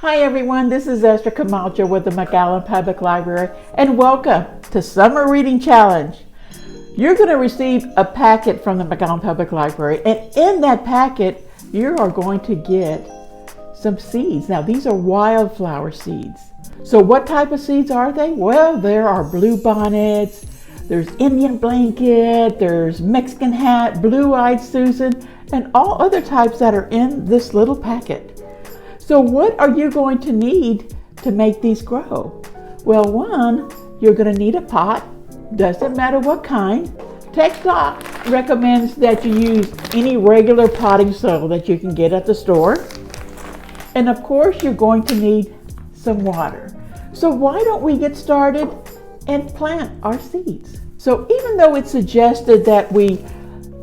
Hi everyone, this is Esther with the McAllen Public Library, and welcome to Summer Reading Challenge. You're going to receive a packet from the McAllen Public Library, and in that packet you are going to get some seeds. Now these are wildflower seeds. So what type of seeds are they? Well, there are blue bonnets, there's Indian blanket, there's Mexican hat, blue-eyed Susan, and all other types that are in this little packet. So what are you going to need to make these grow? Well, one, you're going to need a pot. Doesn't matter what kind. TechDoc recommends that you use any regular potting soil that you can get at the store. And of course, you're going to need some water. So why don't we get started and plant our seeds? So even though it's suggested that we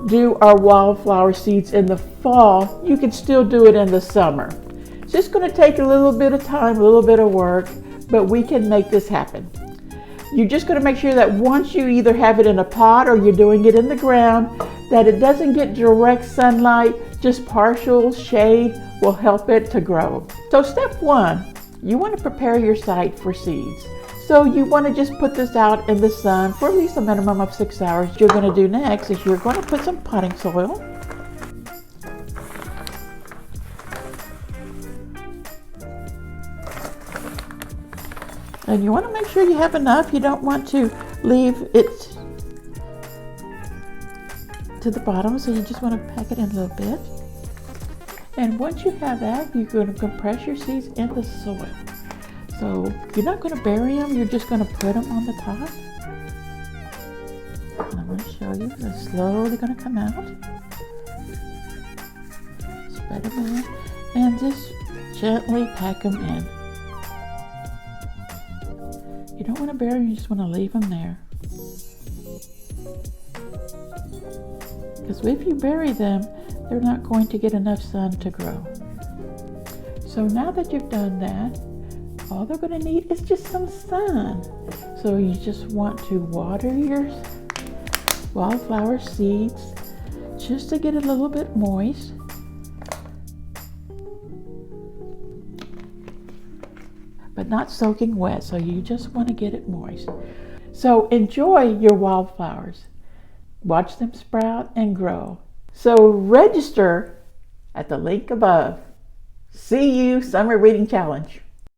do our wildflower seeds in the fall, you can still do it in the summer. It's just going to take a little bit of time, a little bit of work, but we can make this happen. You're just going to make sure that once you either have it in a pot or you're doing it in the ground, that it doesn't get direct sunlight, just partial shade will help it to grow. So step one, you want to prepare your site for seeds. So you want to just put this out in the sun for at least a minimum of 6 hours. What you're going to do next is you're going to put some potting soil. And you want to make sure you have enough. You don't want to leave it to the bottom, so you just want to pack it in a little bit. And once you have that, you're going to compress your seeds in the soil. So you're not going to bury them, you're just going to put them on the top. And I'm going to show you, they're slowly going to come out. Spread them in and just gently pack them in. You don't want to bury them, you just want to leave them there. Because if you bury them, they're not going to get enough sun to grow. So now that you've done that, all they're going to need is just some sun. So you just want to water your wildflower seeds just to get it a little bit moist. But not soaking wet, so you just want to get it moist. So enjoy your wildflowers. Watch them sprout and grow. So register at the link above. See you, Summer Reading Challenge.